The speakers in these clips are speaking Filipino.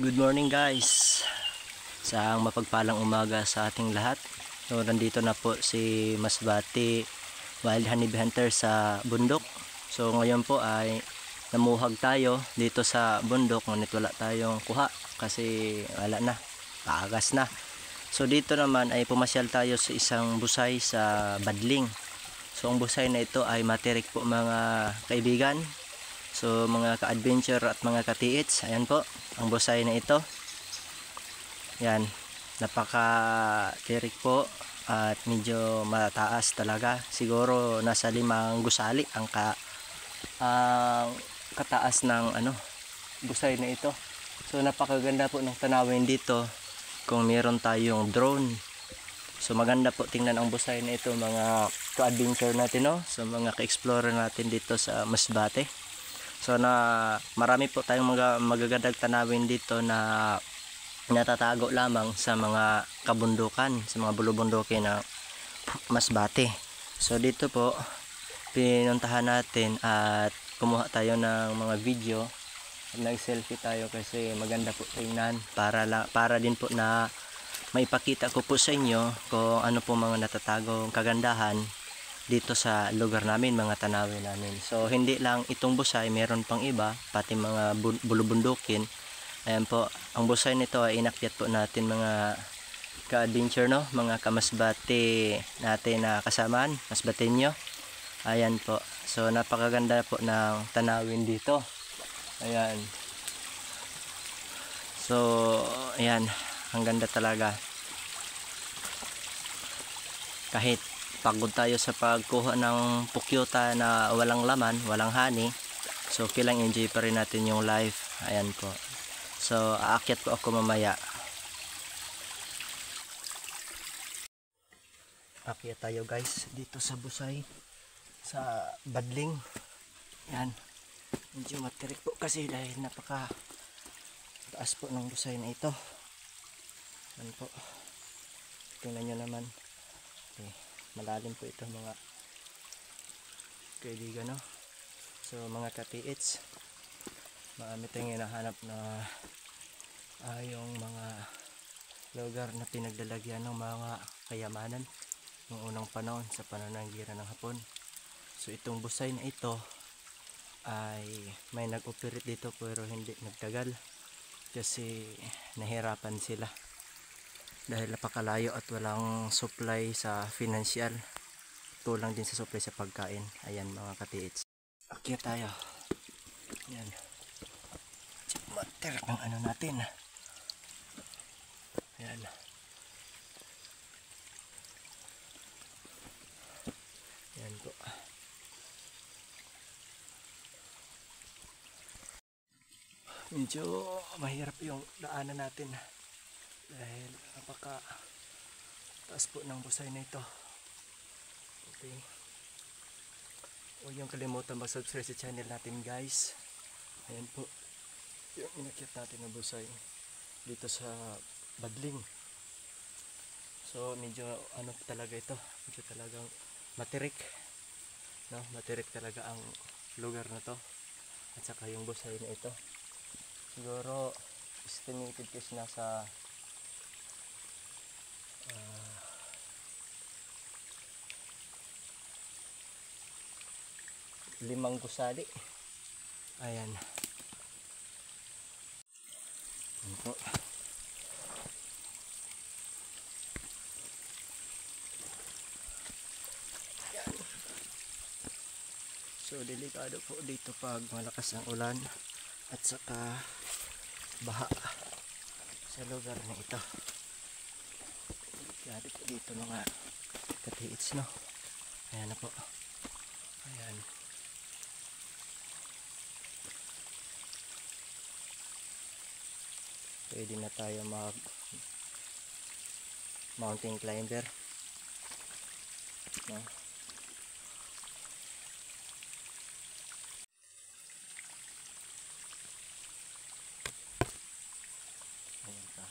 Good morning guys. Isang mapagpalang umaga sa ating lahat. So nandito na po si Masbate Wild Honeybee Hunter sa bundok. So ngayon po ay namuhag tayo dito sa bundok, ngunit wala tayong kuha kasi wala na, paagas na. So dito naman ay pumasyal tayo sa isang busay sa Badling. So ang busay na ito ay matirik po mga kaibigan. So mga ka-adventure at mga ka-TH, ayan po ang busay na ito. Yan, napaka-tirik po at medyo mataas talaga. Siguro nasa 5 gusali ang kataas ng busay na ito. So napakaganda po ng tanawin dito kung meron tayong drone. So maganda po tingnan ang busay na ito mga ka-adventure natin, no? So mga ka-explorer natin dito sa Masbate. So marami po tayong magagandang tanawin dito na natatago lamang sa mga kabundukan, sa mga bulubundukin na Masbate. So dito po pinuntahan natin at kumuha tayo ng mga video at nag-selfie tayo kasi maganda po tingnan para din po na maipakita ko po sa inyo kung ano po mga natatagong kagandahan dito sa lugar namin, mga tanawin namin. So hindi lang itong busay, meron pang iba, pati mga bulubundukin. Ayan po, ang busay nito ay inakyat po natin mga ka-adventure, no? Mga kamasbate natin na kasamaan, masbatenyo. Ayan po, so napakaganda po ng tanawin dito. Ayan. So ayan, ang ganda talaga. Kahit pagod tayo sa pagkuha ng pukyuta na walang laman, walang honey, so okay lang, enjoy pa rin natin yung life. Ayan po, so aakyat po ako mamaya. Aakyat tayo guys dito sa busay sa Badling. Yan, medyo matirik po kasi dahil napaka taas po ng busay na ito. Yan po, tingnan nyo naman. Okay, malalim po ito mga kaibigan, no? So mga ka-TH, marami tayong hinahanap na yung mga lugar na pinaglalagyan ng mga kayamanan noong unang panahon sa panananggira ng Hapon. So itong busay na ito ay may nag-operate dito pero hindi nagtagal kasi nahirapan sila dahil napakalayo at walang supply sa financial, tulang din sa supply sa pagkain. Ayan mga ka-TH, akyat tayo. Ayan, matter ang ano natin. Ayan, ayan po. Medyo mahirap yung daanan natin dahil napaka taas po ng busay na ito. Okay, huwag yung kalimutan mag-subscribe sa channel natin guys. Ayan po yung inakyat natin ng busay dito sa Badling. So medyo talaga ito, medyo talagang matirik, no? Matirik talaga ang lugar na to at saka yung busay na ito. Siguro estimated is nasa 5 gusali. Ayan. Ayan po. Ayan. So delikado po dito pag malakas ang ulan at saka baha sa lugar na ito. Delikado po dito mga ka-TH, no? Ayan na po. Ayan. Pwede na tayo mag mountain climber, no? Ayan pa.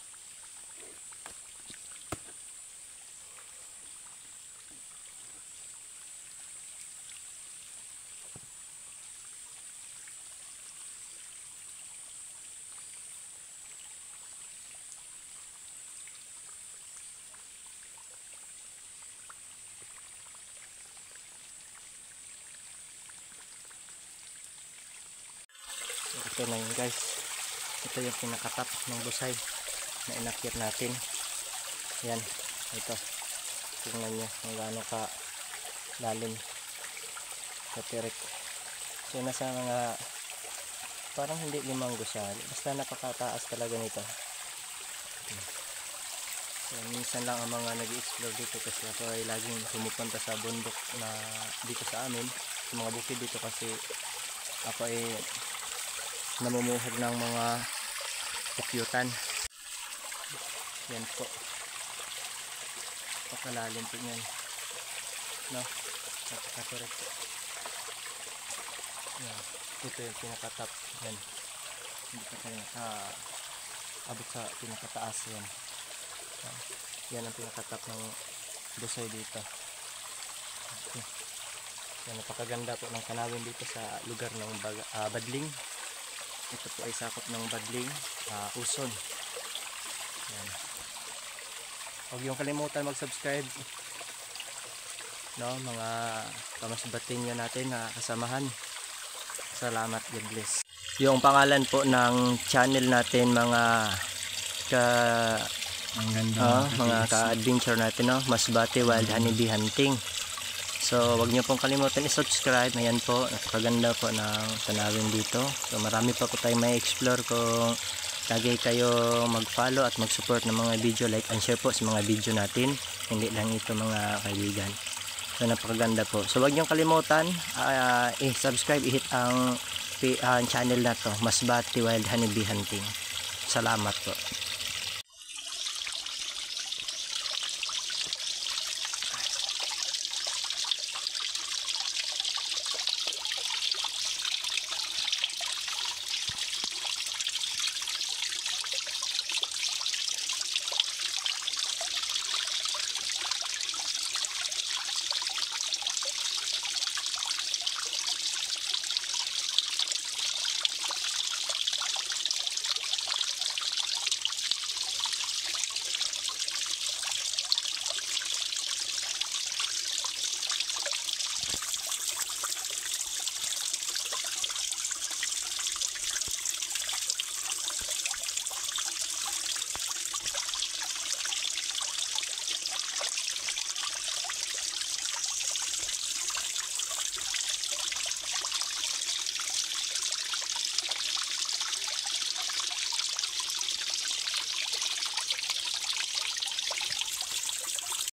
ito na yun guys. Ito yung pinakatap ng busay na inakyat natin. Yan, ito. Tingnan nyo kung gaano ka lalim, katirik. So nasa mga parang hindi 5 gusali, basta napakataas talaga nito. So minsan lang ang mga nag-i-explore dito kasi ako ay laging pumupunta sa bundok na dito sa amin, sa mga bukid dito, kasi ako ay namumuhog ng mga ukyutan. Yan po, napakalalim po yan, no? Napakatirik po. Yan, ito yung pinakatap. Yan, hindi pa tayo abot sa pinakataas. Yan, yan ang pinakatap ng busay dito. Okay. Yan, napakaganda po ng tanawin dito sa lugar ng Badling. Ito po ay sakop ng Badling, Uson. Yan. Huwag yung kalimutan mag-subscribe, no, mga kamasbatinyo natin na kasamahan. Salamat, God bless. Yung pangalan po ng channel natin, mga ka-adventure natin, no, Masbate Wild Honeybee Hunting. So wag niyo pong kalimutan i-subscribe. Ayan po, napakaganda po ng tanawin dito. So marami pa po tayong may explore. Kung lagi kayo mag-follow at mag-support ng mga video, like and share po sa mga video natin, hindi lang ito mga kaibigan. So napakaganda po. So wag niyo kalimutan i-subscribe, i-hit ang channel na to, Masbate Wild Honeybee Hunting. Salamat po.